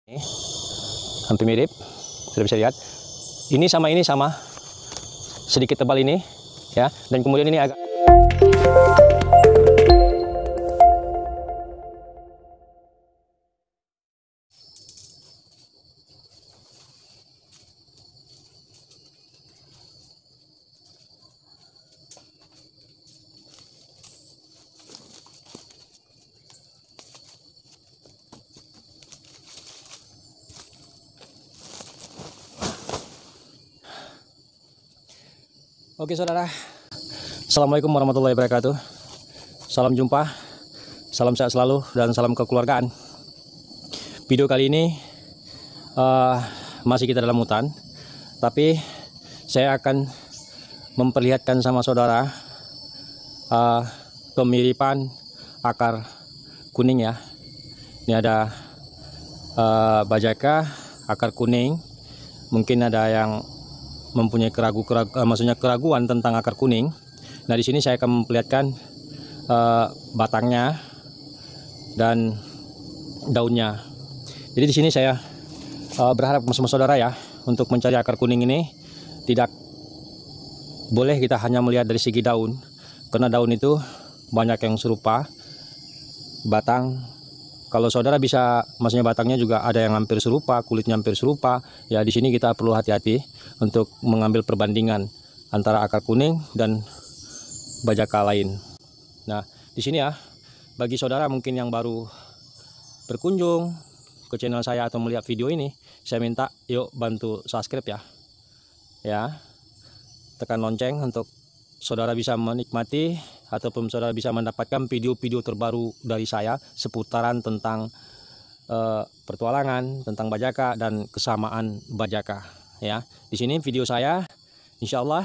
Ini hampir mirip, sudah bisa lihat. Ini sama, sedikit tebal ini, ya. Dan kemudian ini agak. Oke saudara, Assalamualaikum warahmatullahi wabarakatuh. Salam jumpa, salam sehat selalu, dan salam kekeluargaan. Video kali ini masih kita dalam hutan, tapi saya akan memperlihatkan sama saudara kemiripan akar kuning ya. Ini ada bajaka akar kuning. Mungkin ada yang mempunyai keraguan tentang akar kuning. Nah, di sini saya akan memperlihatkan batangnya dan daunnya. Jadi di sini saya berharap sama saudara ya, untuk mencari akar kuning ini tidak boleh kita hanya melihat dari segi daun, karena daun itu banyak yang serupa. Batang, kalau saudara bisa, maksudnya batangnya juga ada yang hampir serupa, kulitnya hampir serupa. Ya, di sini kita perlu hati-hati untuk mengambil perbandingan antara akar kuning dan bajaka lain. Nah, di sini ya, bagi saudara mungkin yang baru berkunjung ke channel saya atau melihat video ini, saya minta yuk bantu subscribe ya. Ya, tekan lonceng untuk saudara bisa menikmati ataupun saudara bisa mendapatkan video-video terbaru dari saya seputaran tentang petualangan, tentang bajaka dan kesamaan bajaka. Ya, di sini video saya, insya Allah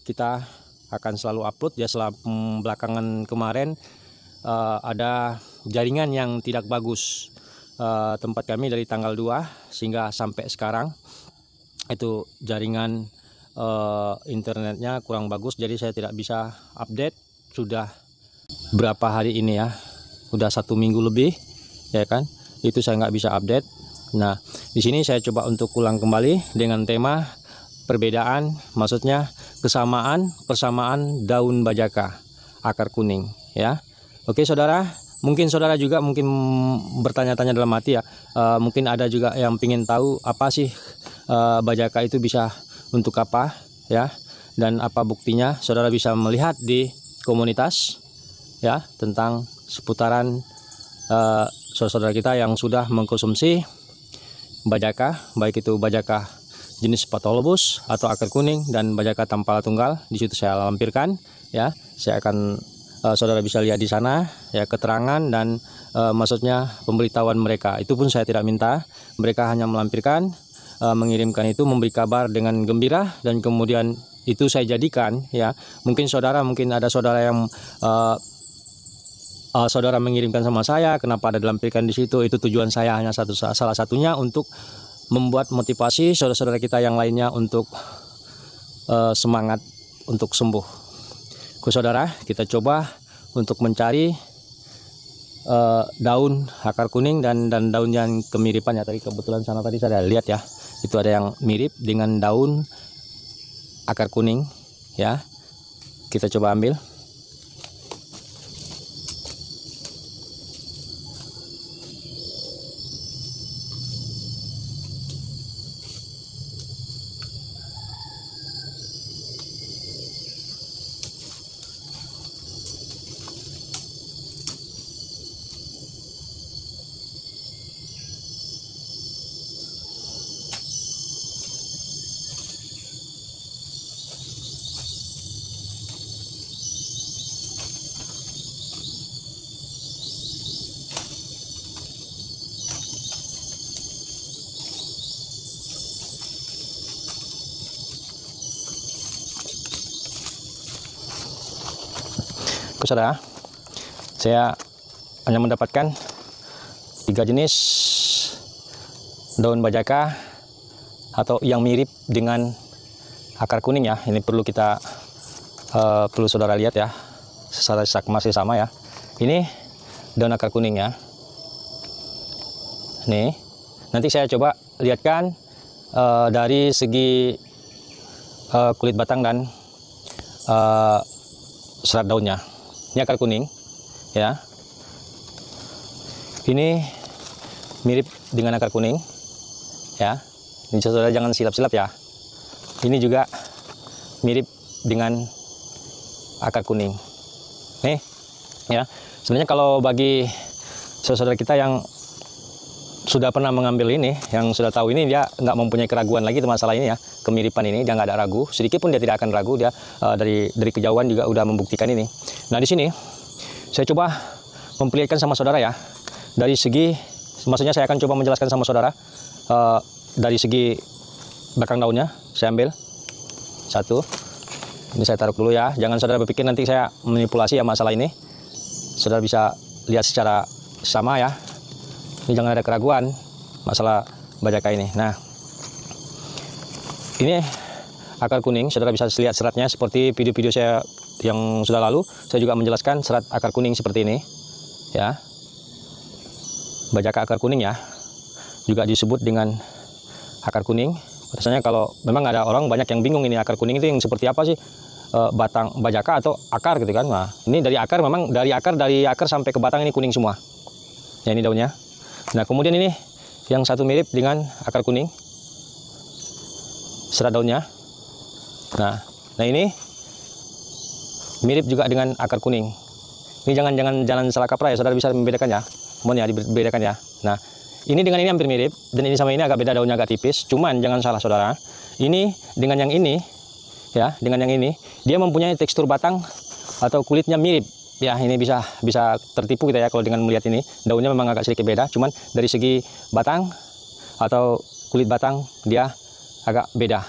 kita akan selalu upload ya. Setelah belakangan kemarin ada jaringan yang tidak bagus tempat kami dari tanggal 2 sehingga sampai sekarang itu jaringan internetnya kurang bagus, jadi saya tidak bisa update. Sudah berapa hari ini ya, udah 1 minggu lebih ya kan, itu saya nggak bisa update. Nah, di sini saya coba untuk ulang kembali dengan tema perbedaan, maksudnya persamaan daun bajaka akar kuning ya. Oke saudara, mungkin saudara juga mungkin bertanya-tanya dalam hati ya, mungkin ada juga yang ingin tahu apa sih bajaka itu bisa untuk apa ya, dan apa buktinya. Saudara bisa melihat di komunitas ya, tentang seputaran saudara kita yang sudah mengkonsumsi bajaka, baik itu bajaka jenis Patholobus atau akar kuning dan bajaka tampala tunggal. Di situ saya lampirkan ya. Saya akan saudara bisa lihat di sana ya, keterangan dan maksudnya pemberitahuan mereka. Itu pun saya tidak minta, mereka hanya melampirkan, mengirimkan itu, memberi kabar dengan gembira, dan kemudian itu saya jadikan ya. Mungkin ada saudara yang saudara mengirimkan sama saya, kenapa ada dilampirkan di situ. Itu tujuan saya hanya salah satunya untuk membuat motivasi saudara-saudara kita yang lainnya untuk semangat untuk sembuh. Saudara, kita coba untuk mencari daun akar kuning dan daun yang kemiripan ya. Tadi kebetulan sana tadi saya lihat ya, itu ada yang mirip dengan daun akar kuning ya. Kita coba ambil. Saudara, saya hanya mendapatkan 3 jenis daun bajaka atau yang mirip dengan akar kuning ya. Ini perlu saudara lihat ya, secara masih sama ya. Ini daun akar kuning ya. Nih, nanti saya coba lihatkan dari segi kulit batang dan serat daunnya. Ini akar kuning, ya. Ini mirip dengan akar kuning, ya. Ini saudara jangan silap-silap ya. Ini juga mirip dengan akar kuning. Nih, ya. Sebenarnya kalau bagi saudara kita yang sudah pernah mengambil ini, yang sudah tahu ini, dia nggak mempunyai keraguan lagi masalah ini ya, kemiripan ini, dia nggak ada ragu, sedikit pun dia tidak akan ragu, dia dari kejauhan juga udah membuktikan ini. Nah di sini saya coba memperlihatkan sama saudara ya, dari segi, maksudnya saya akan coba menjelaskan sama saudara dari segi belakang daunnya. Saya ambil satu, ini saya taruh dulu ya, jangan saudara berpikir nanti saya manipulasi ya masalah ini. Saudara bisa lihat secara sama ya. Ini jangan ada keraguan masalah bajaka ini. Nah, ini akar kuning, saudara bisa lihat seratnya seperti video-video saya yang sudah lalu. Saya juga menjelaskan serat akar kuning seperti ini, ya. Bajaka akar kuning ya, juga disebut dengan akar kuning. Biasanya kalau memang ada orang banyak yang bingung ini akar kuning itu yang seperti apa sih, batang bajaka atau akar gitu kan. Nah, ini dari akar, memang dari akar sampai ke batang ini kuning semua. Ya, ini daunnya. Nah, kemudian ini yang satu mirip dengan akar kuning, serat daunnya. Nah ini mirip juga dengan akar kuning. Ini jangan salah kaprah ya, saudara bisa membedakan ya. Mohon ya dibedakan ya. Nah, ini dengan ini hampir mirip, dan ini sama ini agak beda, daunnya agak tipis. Cuman jangan salah saudara, ini dengan yang ini ya, dengan yang ini dia mempunyai tekstur batang atau kulitnya mirip. Ya, ini bisa tertipu kita ya kalau dengan melihat ini. Daunnya memang agak sedikit beda, cuman dari segi batang atau kulit batang dia agak beda.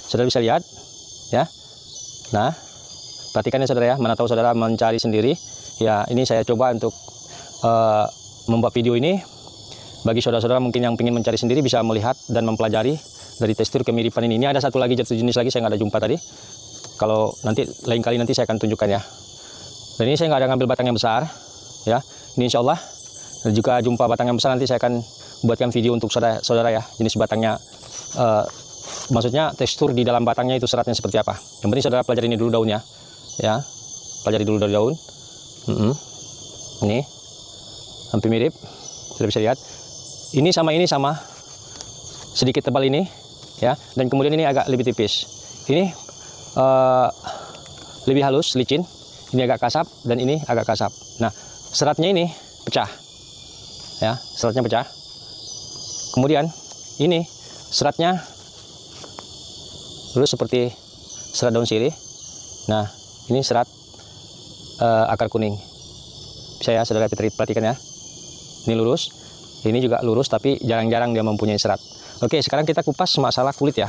Saudara bisa lihat ya. Nah, perhatikan ya saudara ya, mana tahu saudara mencari sendiri. Ya, ini saya coba untuk membuat video ini bagi saudara-saudara mungkin yang ingin mencari sendiri, bisa melihat dan mempelajari dari tekstur kemiripan ini. Ini ada satu lagi jenis lagi saya nggak ada jumpa tadi. Kalau nanti lain kali nanti saya akan tunjukkan ya. Dan ini saya nggak ada ngambil batang yang besar ya. Ini insya Allah juga jumpa batang yang besar, nanti saya akan buatkan video untuk saudara ya, jenis batangnya, maksudnya tekstur di dalam batangnya itu seratnya seperti apa. Yang penting saudara pelajari ini dulu daunnya ya, pelajari dulu dari daun. Ini hampir mirip, sudah bisa lihat. Ini sama sedikit tebal ini ya, dan kemudian ini agak lebih tipis. Ini lebih halus, licin. Ini agak kasap dan ini agak kasap. Nah, seratnya ini pecah ya, seratnya pecah. Kemudian ini seratnya lurus seperti serat daun sirih. Nah, ini serat akar kuning. Bisa ya saudara perhatikan ya, ini lurus, ini juga lurus, tapi jarang-jarang dia mempunyai serat. Oke, sekarang kita kupas masalah kulit ya.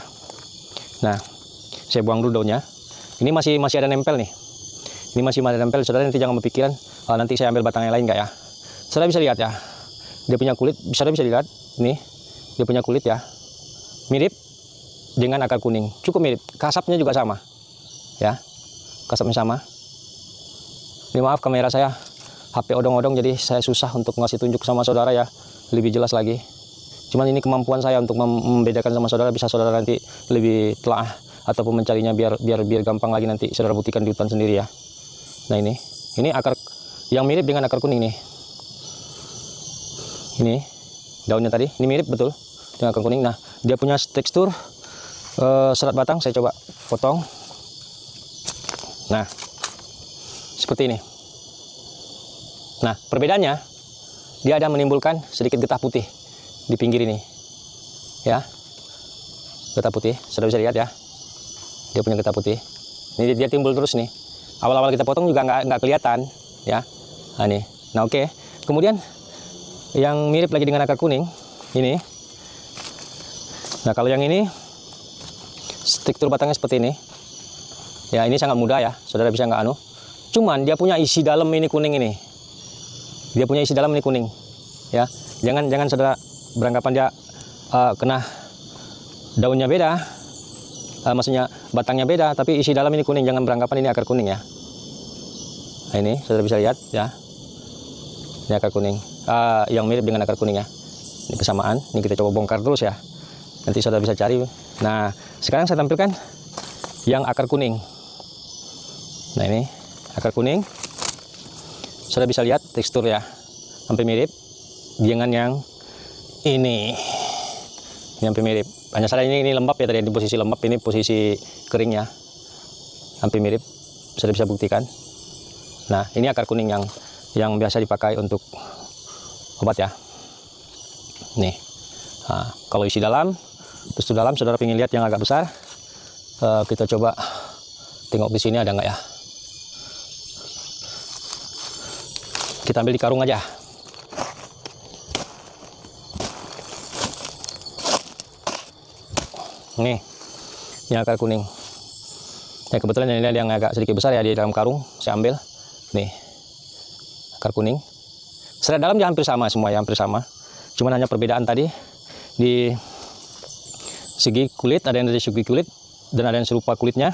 Nah, saya buang dulu daunnya. Ini masih ada nempel nih. Ini masih ada nempel, saudara nanti jangan berpikiran nanti saya ambil batang yang lain enggak ya. Saudara bisa lihat ya, dia punya kulit, saudara bisa lihat nih, dia punya kulit ya, mirip dengan akar kuning, cukup mirip. Kasapnya juga sama ya, kasapnya sama. Ini maaf kamera saya HP odong-odong, jadi saya susah untuk ngasih tunjuk sama saudara ya, lebih jelas lagi. Cuman ini kemampuan saya untuk membedakan sama saudara, bisa saudara nanti lebih telah ataupun mencarinya biar gampang lagi, nanti saudara buktikan di hutan sendiri ya. Nah, ini akar yang mirip dengan akar kuning nih. Ini daunnya tadi, ini mirip betul dengan akar kuning. Nah, dia punya tekstur serat batang, saya coba potong. Nah, seperti ini. Nah, perbedaannya dia ada menimbulkan sedikit getah putih di pinggir ini ya, getah putih, sudah bisa lihat ya, dia punya getah putih. Ini dia timbul terus nih, awal-awal kita potong juga nggak kelihatan ya. Nah, nih, nah oke. Kemudian yang mirip lagi dengan akar kuning ini. Nah, kalau yang ini tekstur batangnya seperti ini ya, ini sangat mudah ya, saudara bisa nggak cuman dia punya isi dalam ini kuning ini, dia punya isi dalam ini kuning ya. Jangan saudara beranggapan dia kena daunnya beda, maksudnya batangnya beda, tapi isi dalam ini kuning. Jangan beranggapan ini akar kuning ya. Nah, ini saudara bisa lihat ya, ini akar kuning yang mirip dengan akar kuning ya. Ini kesamaan. Ini kita coba bongkar terus ya. Nanti saudara bisa cari. Nah, sekarang saya tampilkan yang akar kuning. Nah, ini akar kuning. Saudara bisa lihat tekstur ya, hampir mirip dengan yang ini. Ini hampir mirip. Hanya salah ini lembab ya, tadi di posisi lembab, ini posisi kering ya. Hampir mirip. Saudara bisa buktikan. Nah, ini akar kuning yang biasa dipakai untuk obat ya. Nih. Nah, kalau isi dalam, terus di dalam saudara ingin lihat yang agak besar, kita coba tengok di sini ada nggak ya. Kita ambil di karung aja. Nih, ini akar kuning. Ya, kebetulan ini ada yang agak sedikit besar ya di dalam karung. Saya ambil. Nih, akar kuning. Serat dalam ya hampir sama semua ya, hampir sama. Cuman hanya perbedaan tadi di segi kulit, ada yang dari segi kulit dan ada yang serupa kulitnya.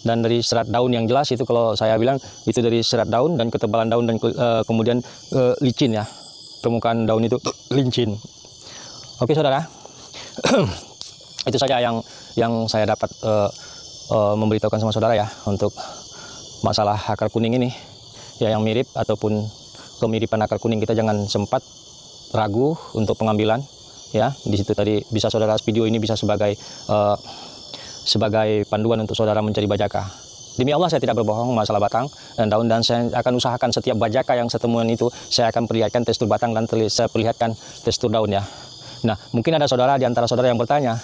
Dan dari serat daun yang jelas itu kalau saya bilang itu dari serat daun dan ketebalan daun dan kemudian licin ya, permukaan daun itu licin. Oke saudara, itu saja yang saya dapat memberitahukan sama saudara ya untuk masalah akar kuning ini ya, yang mirip ataupun kemiripan akar kuning. Kita jangan sempat ragu untuk pengambilan ya. Di situ tadi bisa saudara, video ini bisa sebagai panduan untuk saudara mencari bajaka. Demi Allah saya tidak berbohong masalah batang dan daun, dan saya akan usahakan setiap bajaka yang saya temukan itu saya akan perlihatkan tekstur batang dan saya perlihatkan tekstur daun ya. Nah, mungkin ada saudara di antara saudara yang bertanya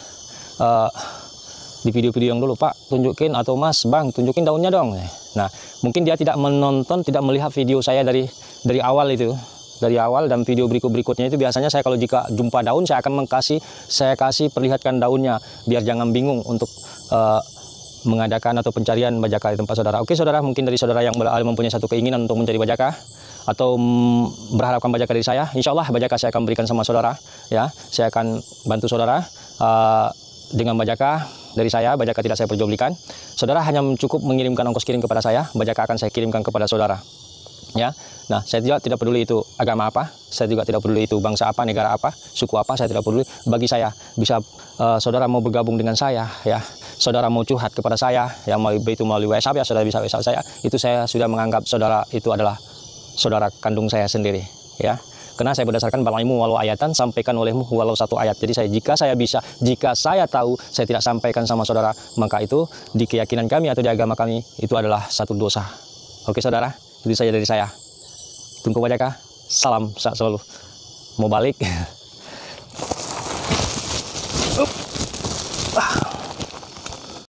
di video-video yang dulu, Pak tunjukin, atau Mas, Bang tunjukin daunnya dong. Nah, mungkin dia tidak menonton, tidak melihat video saya dari awal itu. Dari awal dan video berikutnya itu biasanya saya kalau jika jumpa daun saya akan saya kasih perlihatkan daunnya biar jangan bingung untuk mengadakan atau pencarian bajaka di tempat saudara. Oke saudara, mungkin dari saudara yang mempunyai satu keinginan untuk mencari bajaka atau berharapkan bajaka dari saya, insya Allah bajaka saya akan berikan sama saudara ya. Saya akan bantu saudara dengan bajaka dari saya. Bajaka tidak saya perjualbelikan. Saudara hanya cukup mengirimkan ongkos kirim kepada saya, bajaka akan saya kirimkan kepada saudara ya. Nah, saya juga tidak peduli itu agama apa, saya juga tidak peduli itu bangsa apa, negara apa, suku apa, saya tidak peduli. Bagi saya bisa saudara mau bergabung dengan saya ya, saudara mau curhat kepada saya yang itu melalui WhatsApp ya, saudara bisa WhatsApp saya. Itu saya sudah menganggap saudara itu adalah saudara kandung saya sendiri ya. Karena saya berdasarkan ilmu walau ayatan, sampaikan olehmu walau satu ayat. Jadi jika saya tahu saya tidak sampaikan sama saudara, maka itu di keyakinan kami atau di agama kami itu adalah satu dosa. Oke saudara, itu saja dari saya. Tunggu bajaka, salam selalu. Mau balik